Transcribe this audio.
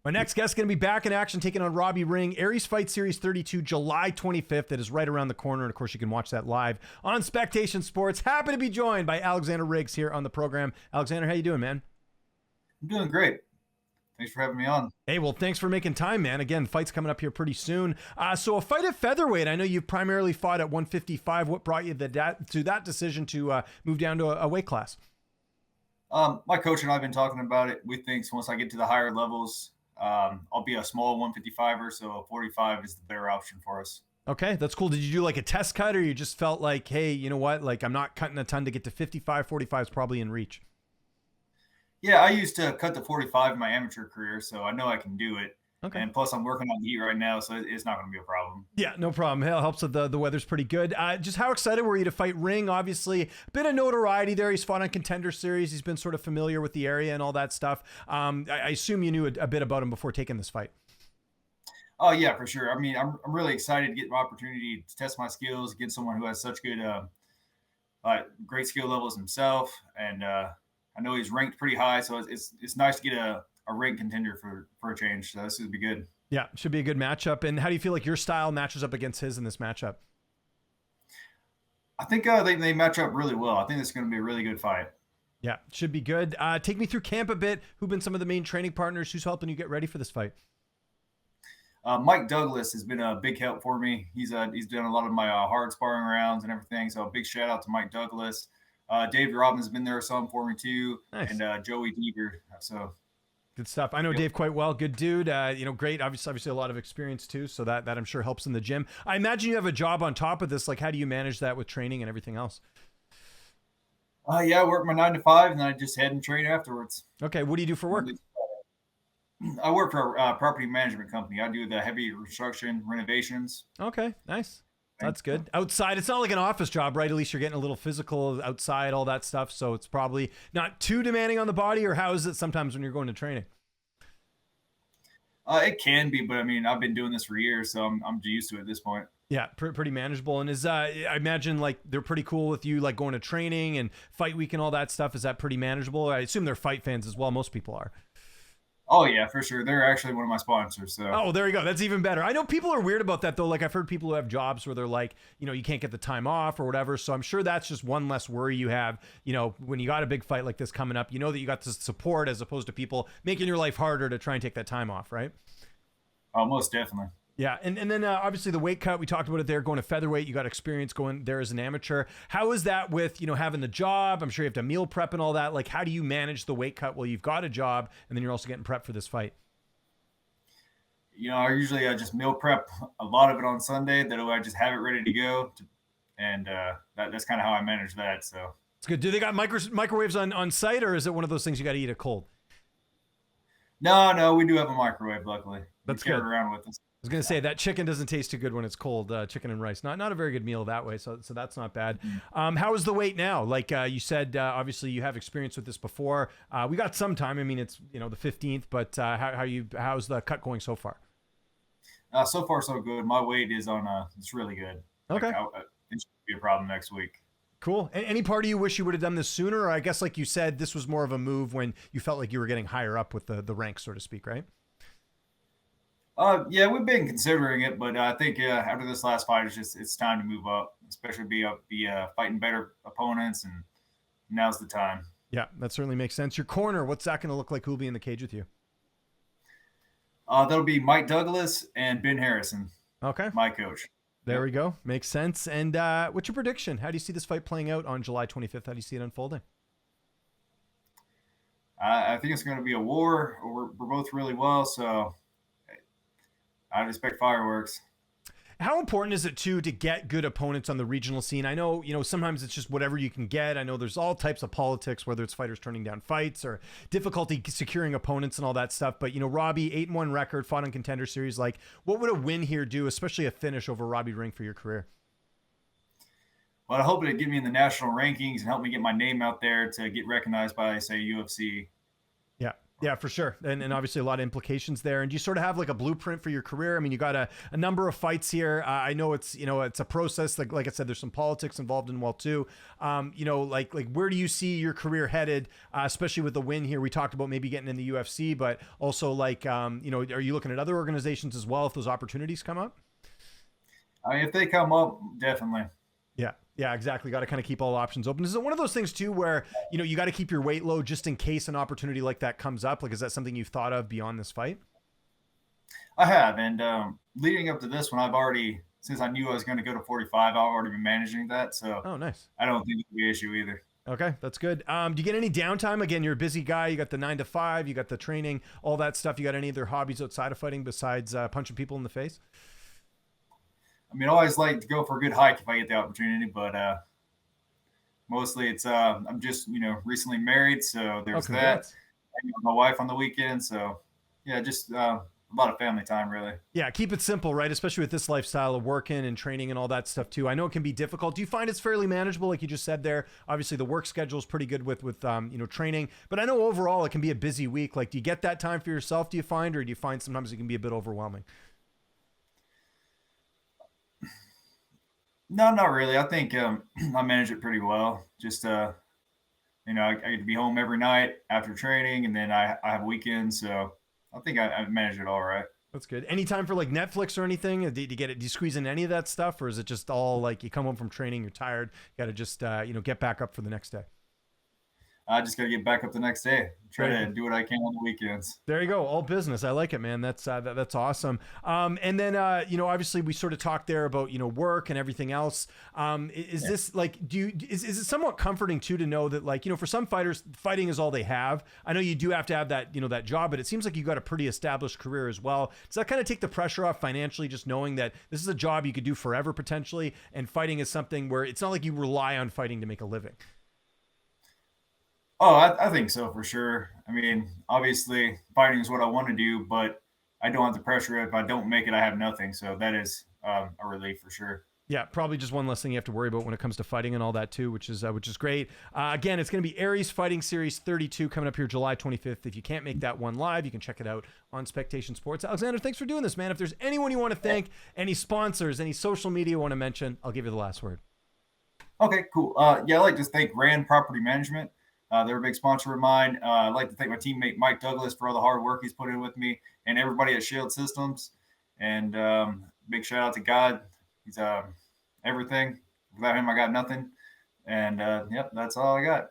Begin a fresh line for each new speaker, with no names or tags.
My next guest is going to be back in action, taking on Robbie Ring. Aries Fight Series 32, July 25th. That is right around the corner. And of course, you can watch that live on Spectation Sports. Happy to be joined by Alexander Riggs here on the program. Alexander, how you doing, man?
I'm doing great. Thanks for having me on.
Hey, well, thanks for making time, man. Again, fight's coming up here pretty soon. So a fight at featherweight. I know you've primarily fought at 155. What brought you to that decision to move down to a weight class?
My coach and I have been talking about it. We think once I get to the higher levels, I'll be a small 155er, so 45 is the better option for us.
Okay, that's cool. Did you do like a test cut, or you just felt like, hey, you know what? Like, I'm not cutting a ton to get to 55. 45 is probably in reach.
Yeah, I used to cut to 45 in my amateur career, so I know I can do it.
Okay.
And plus, I'm working on the heat right now, so it's not going to be a problem.
Yeah, no problem. Hell, helps that the weather's pretty good. Just how excited were you to fight Ring? Obviously, a bit of notoriety there. He's fought on Contender Series. He's been sort of familiar with the area and all that stuff. I assume you knew a bit about him before taking this fight.
Oh, yeah, for sure. I mean, I'm really excited to get my opportunity to test my skills against someone who has such good, great skill levels himself. And I know he's ranked pretty high, so it's nice to get a ranked contender for a change. So this would be good.
Yeah, should be a good matchup. And how do you feel like your style matches up against his in this matchup?
I think they match up really well. I think it's going to be a really good fight.
Yeah, should be good. Take me through camp a bit. Who've been some of the main training partners? Who's helping you get ready for this fight?
Mike Douglas has been a big help for me. He's done a lot of my hard sparring rounds and everything. So a big shout out to Mike Douglas. Dave Robbins has been there some for me too.
Nice.
And Joey Deeger. So
good stuff. I know Dave quite well. Good dude. Great. Obviously a lot of experience too. So that I'm sure helps in the gym. I imagine you have a job on top of this. Like, how do you manage that with training and everything else?
Yeah, I work my 9 to 5 and then I just head and train afterwards.
Okay. What do you do for work?
I work for a property management company. I do the heavy construction renovations.
Okay. Nice. That's good. Outside, it's not like an office job, right? At least you're getting a little physical outside, all that stuff. So it's probably not too demanding on the body, or how is it sometimes when you're going to training?
It can be, but I mean, I've been doing this for years, so I'm used to it at this point.
Yeah, pretty manageable. And I imagine like they're pretty cool with you, like going to training and fight week and all that stuff. Is that pretty manageable? I assume they're fight fans as well. Most people are.
Oh, yeah, for sure. They're actually one of my sponsors. So.
Oh, there you go. That's even better. I know people are weird about that, though. Like, I've heard people who have jobs where they're like, you can't get the time off or whatever. So I'm sure that's just one less worry you have, when you got a big fight like this coming up, that you got the support as opposed to people making your life harder to try and take that time off, right?
Oh, most definitely.
Yeah, and then obviously the weight cut, we talked about it there, going to featherweight. You got experience going there as an amateur. How is that with, having the job? I'm sure you have to meal prep and all that. Like, how do you manage the weight cut while you've got a job and then you're also getting prepped for this fight?
I usually just meal prep a lot of it on Sunday. That way I just have it ready to go. And that's kind of how I manage that. So
it's good. Do they got microwaves on site, or is it one of those things you got to eat it cold?
No, we do have a microwave, luckily.
That's
good.
Carry
it around with us.
I was going to say that chicken doesn't taste too good when it's cold, chicken and rice. Not a very good meal that way, so that's not bad. How is the weight now? Like you said, obviously you have experience with this before. We got some time. I mean, it's the 15th, but how's the cut going so far?
So far, so good. My weight is on. It's really good.
Okay,
it shouldn't be a problem next week.
Cool. Any part of you wish you would have done this sooner? Or I guess, like you said, this was more of a move when you felt like you were getting higher up with the ranks, so to speak, right?
Yeah, we've been considering it, but I think after this last fight, it's time to move up, especially be fighting better opponents, and now's the time.
Yeah, that certainly makes sense. Your corner, what's that going to look like? Who'll be in the cage with you?
That'll be Mike Douglas and Ben Harrison.
Okay,
my coach.
There we go. Makes sense. And what's your prediction? How do you see this fight playing out on July 25th? How do you see it unfolding?
I think it's going to be a war. We're both really well, so I'd expect fireworks.
How important is it too to get good opponents on the regional scene? I know, sometimes it's just whatever you can get. I know there's all types of politics, whether it's fighters turning down fights or difficulty securing opponents and all that stuff. But, Robbie, 8-1 record, fought on Contender Series. Like, what would a win here do, especially a finish over Robbie Ring for your career?
Well, I hope it'd get me in the national rankings and help me get my name out there to get recognized by, say, UFC.
Yeah. Yeah, for sure. And obviously a lot of implications there. And you sort of have like a blueprint for your career. I mean, you got a number of fights here. I know it's, it's a process. Like I said, there's some politics involved in well too. Like where do you see your career headed, especially with the win here? We talked about maybe getting in the UFC, but also like, are you looking at other organizations as well if those opportunities come up?
I mean, if they come up, definitely.
Yeah. Yeah, exactly. Got to kind of keep all options open. Is it one of those things too where, you got to keep your weight low just in case an opportunity like that comes up? Like, is that something you've thought of beyond this fight?
I have, and leading up to this one, I've already, since I knew I was going to go to 45, I've already been managing that, so
Oh, nice.
I don't think it'll be an issue either.
Okay, that's good. Do you get any downtime? Again, you're a busy guy. You got the 9 to 5, you got the training, all that stuff. You got any other hobbies outside of fighting besides punching people in the face?
I mean, I always like to go for a good hike if I get the opportunity, but mostly it's I'm just recently married, so
Oh,
there's that.
congrats.
Hanging with my wife on the weekend, so yeah, just a lot of family time really.
Yeah, keep it simple, right? Especially with this lifestyle of working and training and all that stuff too. I know it can be difficult. Do you find it's fairly manageable, like you just said there? Obviously, the work schedule is pretty good with training, but I know overall it can be a busy week. Like, do you get that time for yourself? Do you find, or do you find sometimes it can be a bit overwhelming?
No, not really. I think I manage it pretty well. Just I get to be home every night after training, and then I have weekends, so I think I manage it all right.
That's good. Any time for like Netflix or anything? Do you get it? Do you squeeze in any of that stuff, or is it just all like you come home from training, you're tired, you got to just get back up for the next day?
I just got to get back up the next day. Try
Right.
to do what I can on the weekends.
There you go. All business. I like it, man. That's awesome. And then obviously we sort of talked there about work and everything else. Is
Yeah.
this like is it somewhat comforting too to know that like for some fighters fighting is all they have. I know you do have to have that that job, but it seems like you got a pretty established career as well. Does that kind of take the pressure off financially, just knowing that this is a job you could do forever potentially, and fighting is something where it's not like you rely on fighting to make a living?
Oh, I think so for sure. I mean, obviously, fighting is what I want to do, but I don't have the pressure. If I don't make it, I have nothing. So that is a relief for sure.
Yeah, probably just one less thing you have to worry about when it comes to fighting and all that too, which is great. Again, it's going to be Aries Fighting Series 32 coming up here July 25th. If you can't make that one live, you can check it out on Spectation Sports. Alexander, thanks for doing this, man. If there's anyone you want to thank, any sponsors, any social media you want to mention, I'll give you the last word.
Okay, cool. Yeah, I'd like to thank Rand Property Management. They're a big sponsor of mine. I'd like to thank my teammate Mike Douglas for all the hard work he's put in with me, and everybody at Shield Systems. And big shout out to God. He's everything. Without him, I got nothing. And yep, that's all I got.